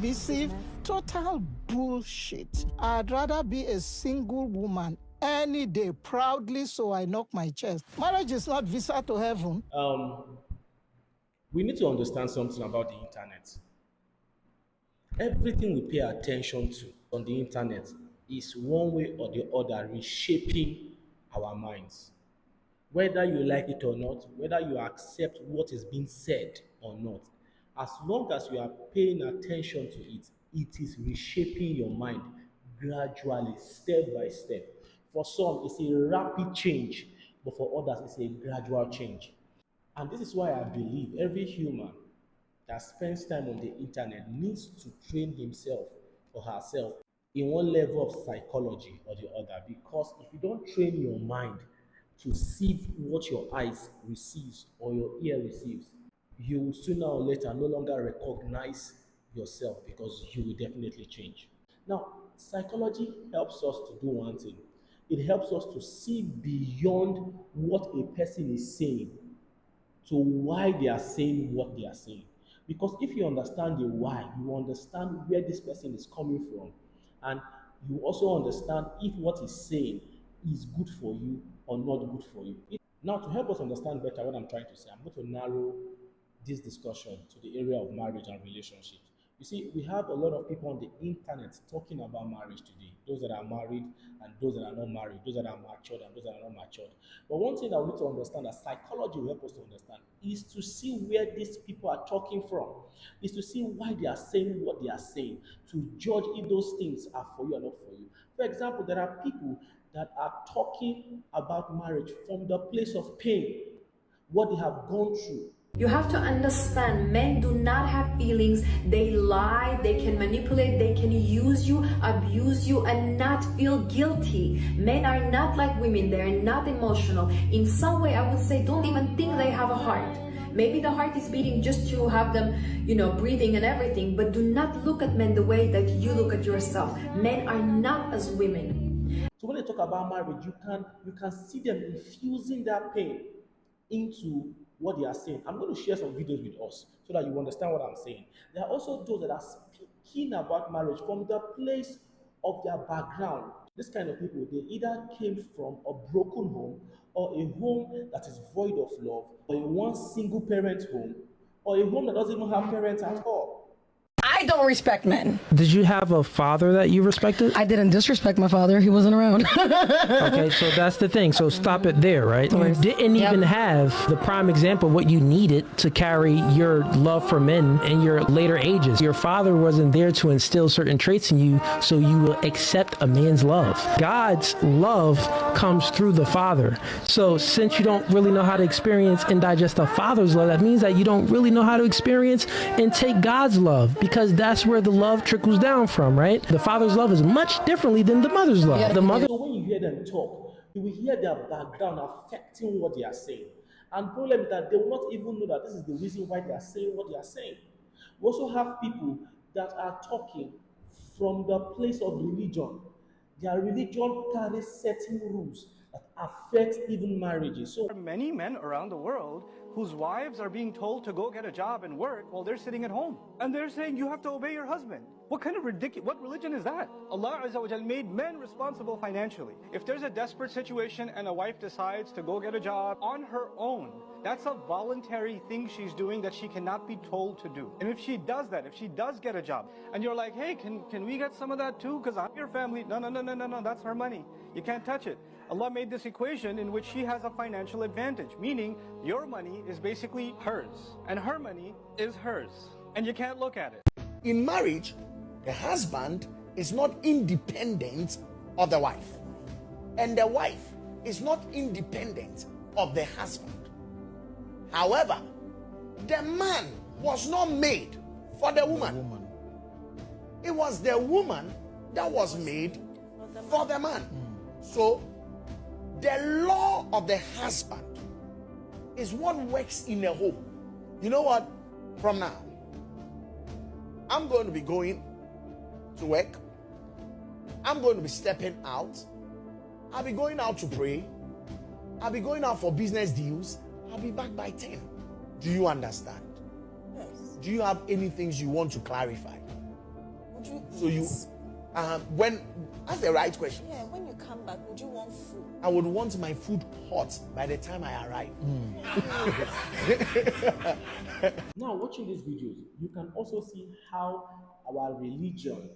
Receive total bullshit. I'd rather be a single woman any day, proudly, so I knock my chest. Marriage is not visa to heaven. We need to understand something about the internet. Everything we pay attention to on the internet is one way or the other reshaping our minds. Whether you like it or not, whether you accept what is being said or not, as long as you are paying attention to it, it is reshaping your mind gradually, step by step. For some, it's a rapid change, but for others, it's a gradual change. And this is why I believe every human that spends time on the internet needs to train himself or herself in one level of psychology or the other. Because if you don't train your mind to see what your eyes receives or your ear receives, you will sooner or later no longer recognize yourself because you will definitely change. Now, psychology helps us to do one thing. It helps us to see beyond what a person is saying to why they are saying what they are saying. Because if you understand the why, you understand where this person is coming from, and you also understand if what he's saying is good for you or not good for you. Now, to help us understand better what I'm trying to say, I'm going to narrow this discussion to the area of marriage and relationships. You see, we have a lot of people on the internet talking about marriage today. Those that are married and those that are not married, those that are matured and those that are not matured. But one thing that we need to understand that psychology will help us to understand is to see where these people are talking from, is to see why they are saying what they are saying, to judge if those things are for you or not for you. For example, there are people that are talking about marriage from the place of pain, what they have gone through. You have to understand, men do not have feelings. They lie, they can manipulate, they can use you, abuse you, and not feel guilty. Men are not like women, they're not emotional. In some way, I would say, don't even think they have a heart. Maybe the heart is beating just to have them, breathing and everything, but do not look at men the way that you look at yourself. Men are not as women. So when they talk about marriage, you can see them infusing that pain into what they are saying. I'm going to share some videos with us so that you understand what I'm saying. There are also those that are speaking about marriage from the place of their background. This kind of people, they either came from a broken home or a home that is void of love, or a one single parent home, or a home that doesn't even have parents at all. I don't respect men. Did you have a father that you respected? I didn't disrespect my father. He wasn't around. Okay, so that's the thing. So stop it there, right? You didn't even have the prime example of what you needed to carry your love for men in your later ages. Your father wasn't there to instill certain traits in you so you will accept a man's love. God's love comes through the father. So since you don't really know how to experience and digest a father's love, that means that you don't really know how to experience and take God's love, because that's where the love trickles down from, right? The father's love is much differently than the mother's love. Yeah. The mother. So when you hear them talk, you will hear their background affecting what they are saying. And problem is that they will not even know that this is the reason why they are saying what they are saying. We also have people that are talking from the place of religion. Their religion carries certain rules that affect even marriages. So There are many men around the world whose wives are being told to go get a job and work while they're sitting at home. And they're saying you have to obey your husband. What kind of what religion is that? Allah Azza wa Jal made men responsible financially. If there's a desperate situation and a wife decides to go get a job on her own, that's a voluntary thing she's doing that she cannot be told to do. And if she does that, if she does get a job, and you're like, hey, can we get some of that too? Because I'm your family. No, that's her money. You can't touch it. Allah made this equation in which she has a financial advantage, meaning your money is basically hers, and her money is hers, and you can't look at it. In marriage, the husband is not independent of the wife, and the wife is not independent of the husband. However, the man was not made for the woman. It was the woman that was made for the man. So, the law of the husband is what works in a home. You know what? From now, I'm going to be going to work. I'm going to be stepping out. I'll be going out to pray. I'll be going out for business deals. I'll be back by 10. Do you understand? Yes. Do you have any things you want to clarify? Would you So you, when, ask the right question. Yeah, when you come back, would you want food? I would want my food hot by the time I arrive. Now, watching these videos, you can also see how our religion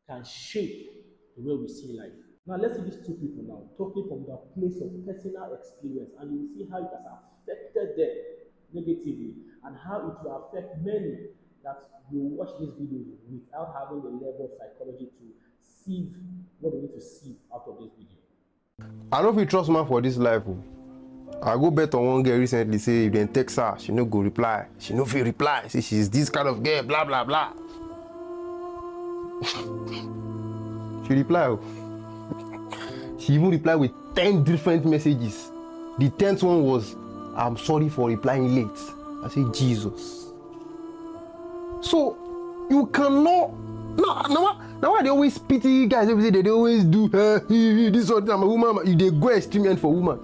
can shape the way we see life. Now, let's see these two people now talking from the place of personal experience, and you will see how it has affected them negatively and how it will affect many that will watch these videos without having the level of psychology to sieve what they need to sieve out of this video. I don't feel trust man for this life. I go bet on one girl recently, say if they text her, she no go reply. She no feel reply. Say she's this kind of girl, blah blah blah. She reply. She even replied with 10 different messages. The 10th one was, I'm sorry for replying late. I say, Jesus. So, you cannot. Now why they always pity guys? They always do this or that. I'm a woman. If they go extreme end for woman,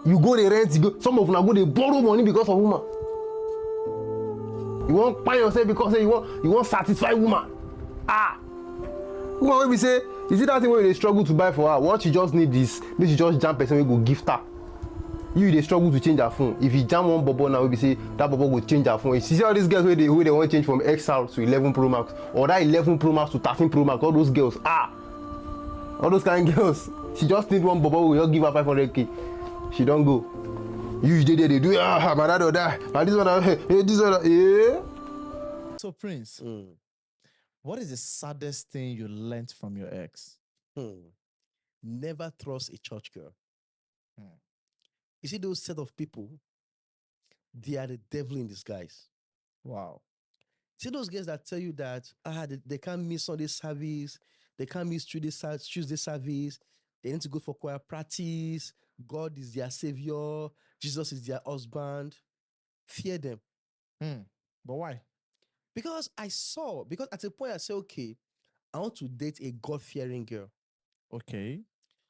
you go they rent. Some of them go they borrow money because of woman. You won't find yourself because you want satisfy woman. Woman when we say, is it that thing when they struggle to buy for her? What you just need this, maybe you just jam person will go gift her. You they struggle to change her phone. If you jam one bubble now, we say that bubble will change her phone. You see all these girls where they want to change from XR to 11 Pro Max, or that 11 Pro Max to 13 Pro Max. All those girls, all those kind of girls. She just need one bubble, we just give her 500k. She don't go. You they do my dad or that. And this one, this one, yeah. So Prince, what is the saddest thing you learned from your ex? Never trust a church girl. You see those set of people, they are the devil in disguise. Wow. See those guys that tell you that they can't miss Sunday service, they can't miss Tuesday service, they need to go for choir practice, God is their savior, Jesus is their husband. Fear them. But why? Because at a point I say, okay, I want to date a God-fearing girl. Okay.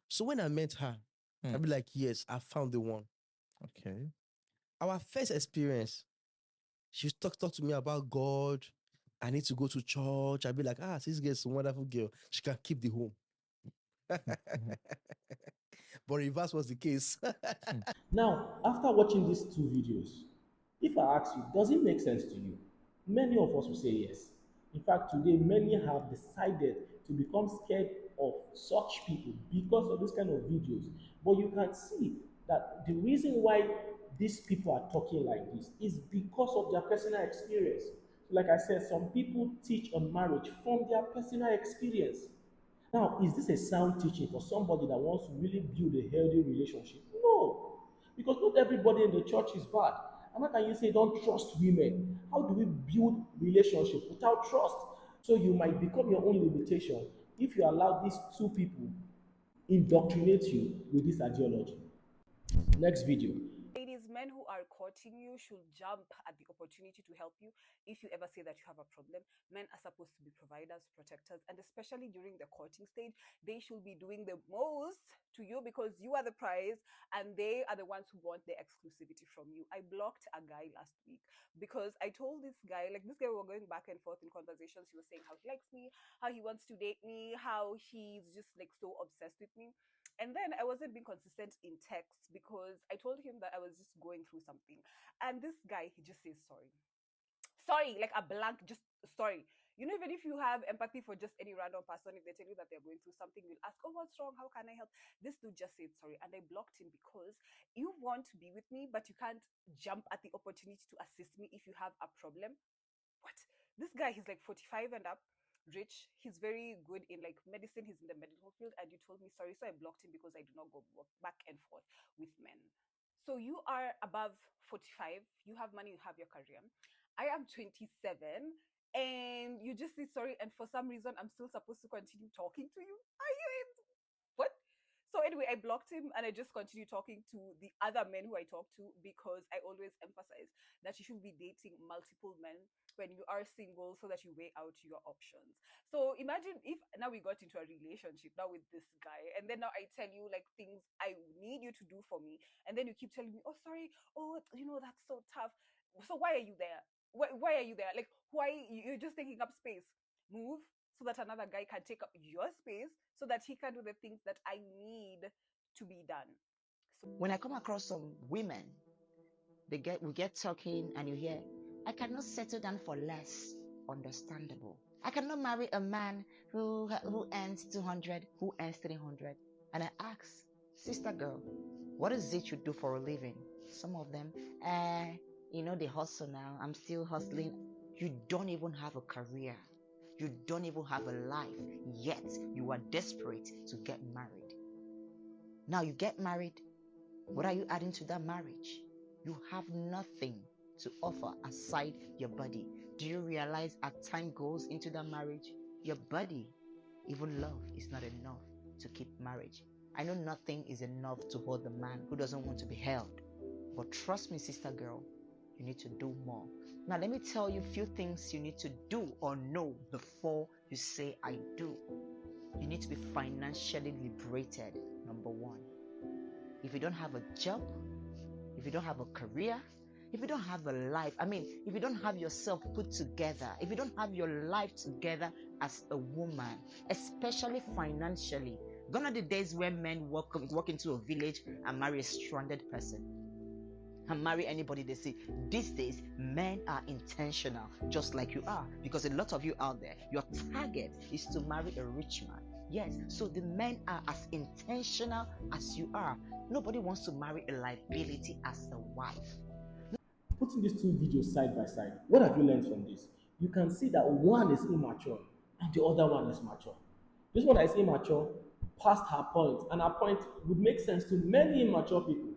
So when I met her, I'd be like, yes, I found the one. Okay. Our first experience, she talk to me about God. I need to go to church. I'd be like, this girl's a wonderful girl. She can keep the home. But reverse was the case. Now, after watching these two videos, if I ask you, does it make sense to you? Many of us will say yes. In fact, today, many have decided to become scared of such people because of this kind of videos. But you can see that the reason why these people are talking like this is because of their personal experience. Like I said, some people teach on marriage from their personal experience. Now, is this a sound teaching for somebody that wants to really build a healthy relationship? No, because not everybody in the church is bad. And how can you say don't trust women? How do we build relationship without trust? So you might become your own limitation if you allow these two people indoctrinate you with this ideology. Next video. Ladies, men who are courting you should jump at the opportunity to help you. If you ever say that you have a problem, men are supposed to be providers, protectors, and especially during the courting stage, they should be doing the most to you because you are the prize and they are the ones who want the exclusivity from you. I blocked a guy last week because I told this guy, we were going back and forth in conversations. He was saying how he likes me, how he wants to date me, how he's just so obsessed with me. And then I wasn't being consistent in text because I told him that I was just going through something. And this guy, he just says sorry. Sorry, like a blank, just sorry. You know, even if you have empathy for just any random person, if they tell you that they're going through something, you'll ask, oh, what's wrong? How can I help? This dude just said sorry. And I blocked him because you want to be with me, but you can't jump at the opportunity to assist me if you have a problem. What? This guy, he's like 45 and up. Rich, he's very good in medicine, he's in the medical field, and you told me sorry, so I blocked him because I do not go back and forth with men. So you are above 45, you have money, you have your career. I am 27 and you just say sorry, and for some reason I'm still supposed to continue talking to you. Are you in? What? So anyway, I blocked him and I just continued talking to the other men who I talk to because I always emphasize that you should be dating multiple men when you are single so that you weigh out your options. So imagine if now we got into a relationship now with this guy and then now I tell you things I need you to do for me and then you keep telling me, oh, sorry, oh, that's so tough. So why are you there? Why are you there? Like, why you're just taking up space? Move so that another guy can take up your space so that he can do the things that I need to be done. When I come across some women, we get talking and you hear, I cannot settle down for less. Understandable. I cannot marry a man who earns 200, who earns 300. And I ask, sister girl, what is it you do for a living? Some of them, they hustle now. I'm still hustling. You don't even have a career. You don't even have a life. Yet you are desperate to get married. Now you get married. What are you adding to that marriage? You have nothing to offer aside your body. Do you realize as time goes into that marriage, your body, even love, is not enough to keep marriage? I know nothing is enough to hold the man who doesn't want to be held. But trust me, sister girl, you need to do more. Now let me tell you a few things you need to do or know before you say I do. You need to be financially liberated, number one. If you don't have a job, if you don't have a career, if you don't have a life, if you don't have yourself put together, if you don't have your life together as a woman, especially financially, gone are the days where men walk into a village and marry a stranded person and marry anybody they see. These days, men are intentional, just like you are, because a lot of you out there, your target is to marry a rich man. Yes, so the men are as intentional as you are. Nobody wants to marry a liability as a wife. Putting these two videos side by side, what have you learned from this? You can see that one is immature and the other one is mature. This one that is immature passed her point, and her point would make sense to many immature people.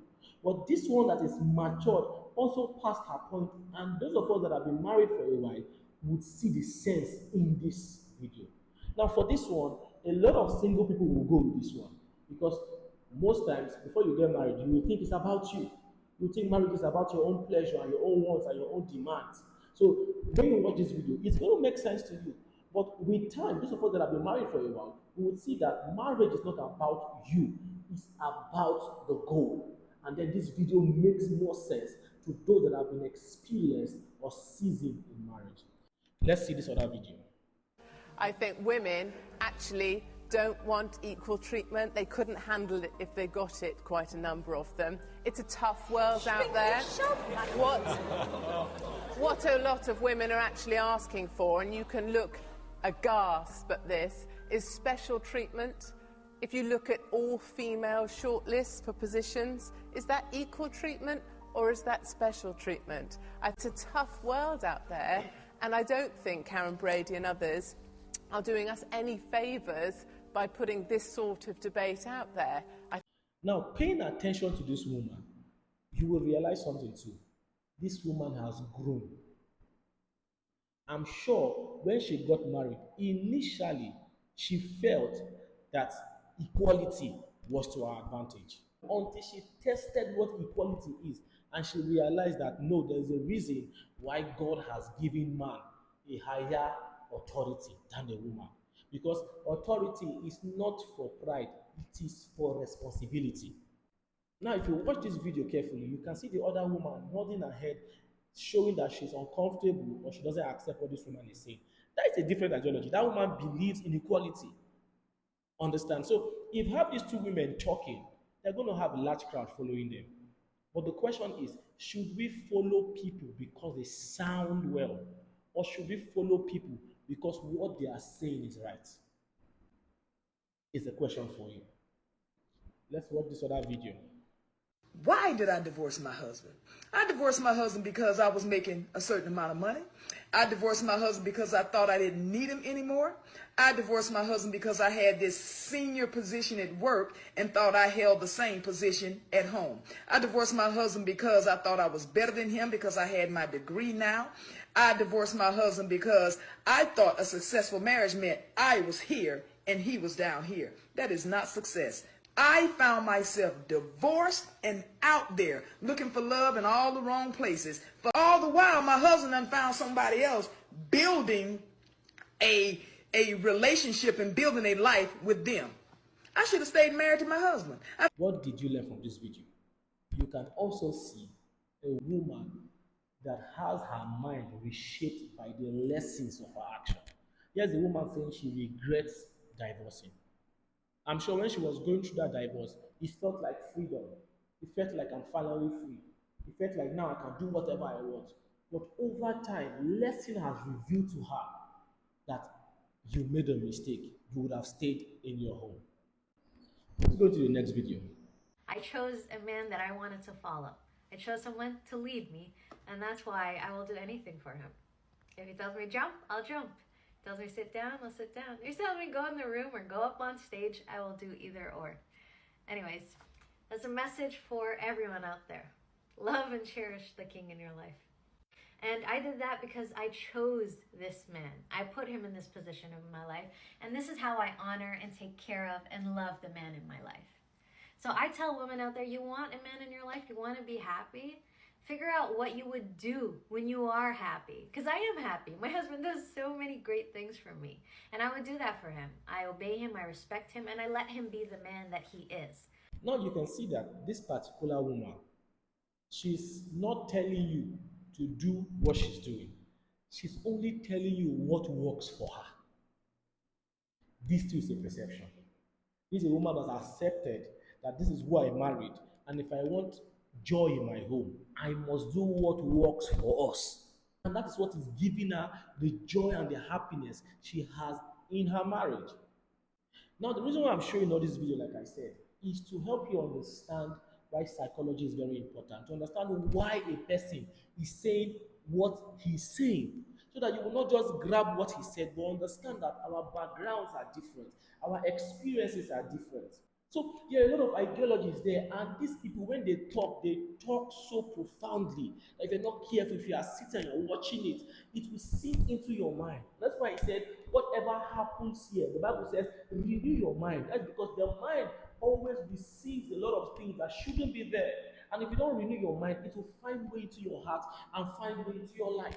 But this one that is matured also passed her point, and those of us that have been married for a while would see the sense in this video. Now, for this one, a lot of single people will go with this one because most times before you get married, you will think it's about you. You think marriage is about your own pleasure and your own wants and your own demands. So when you watch this video, it's going to make sense to you. But with time, those of us that have been married for a while, we would see that marriage is not about you. It's about the goal. And then this video makes more sense to those that have been experienced or seasoned in marriage. Let's see this other video. I think women actually don't want equal treatment. They couldn't handle it if they got it, quite a number of them. It's a tough world out there. What a lot of women are actually asking for, and you can look aghast at this, is special treatment. If you look at all female shortlists for positions, is that equal treatment or is that special treatment? It's a tough world out there, and I don't think Karen Brady and others are doing us any favours by putting this sort of debate out there. Now, paying attention to this woman, you will realize something too. This woman has grown. I'm sure when she got married, initially, she felt that equality was to her advantage. Until she tested what equality is, and she realized that no, there's a reason why God has given man a higher authority than the woman. Because authority is not for pride, it is for responsibility. Now, if you watch this video carefully, you can see the other woman nodding her head, showing that she's uncomfortable or she doesn't accept what this woman is saying. That is a different ideology. That woman believes in equality. Understand? So, if you have these two women talking, they're going to have a large crowd following them. But the question is, should we follow people because they sound well? Or should we follow people because what they are saying is right? It's a question for you. Let's watch this other video. Why did I divorce my husband? I divorced my husband because I was making a certain amount of money. I divorced my husband because I thought I didn't need him anymore. I divorced my husband because I had this senior position at work and thought I held the same position at home. I divorced my husband because I thought I was better than him because I had my degree now. I divorced my husband because I thought a successful marriage meant I was here and he was down here. That is not success. I found myself divorced and out there looking for love in all the wrong places. For all the while, my husband done found somebody else building a relationship and building a life with them. I should have stayed married to my husband. What did you learn from this video? You can also see a woman that has her mind reshaped by the lessons of her action. Here's the woman saying she regrets divorcing. I'm sure when she was going through that divorce, it felt like freedom. It felt like I'm finally free. It felt like now I can do whatever I want. But over time, lesson has revealed to her that you made a mistake. You would have stayed in your home. Let's go to the next video. I chose a man that I wanted to follow. I chose someone to lead me, and that's why I will do anything for him. If he tells me jump, I'll jump. If he tells me sit down, I'll sit down. If he tells me go in the room or go up on stage, I will do either or. Anyways, that's a message for everyone out there. Love and cherish the king in your life. And I did that because I chose this man. I put him in this position in my life, and this is how I honor and take care of and love the man in my life. So I tell women out there, you want a man in your life, you want to be happy, figure out what you would do when you are happy. Because I am happy. My husband does so many great things for me, and I would do that for him. I obey him, I respect him, and I let him be the man that he is. Now you can see that this particular woman, she's not telling you to do what she's doing. She's only telling you what works for her. This too is a perception. This is a woman that's accepted that this is who I married, and if I want joy in my home, I must do what works for us. And that is what is giving her the joy and the happiness she has in her marriage. Now, the reason why I'm showing all this video, like I said, is to help you understand why psychology is very important, to understand why a person is saying what he's saying, so that you will not just grab what he said, but understand that our backgrounds are different, our experiences are different. So there are a lot of ideologies there, and these people, when they talk so profoundly that if you're not careful, if you are sitting and watching it, it will sink into your mind. That's why I said, whatever happens here, the Bible says, renew your mind. That's because the mind always receives a lot of things that shouldn't be there. And if you don't renew your mind, it will find way into your heart and find way into your life.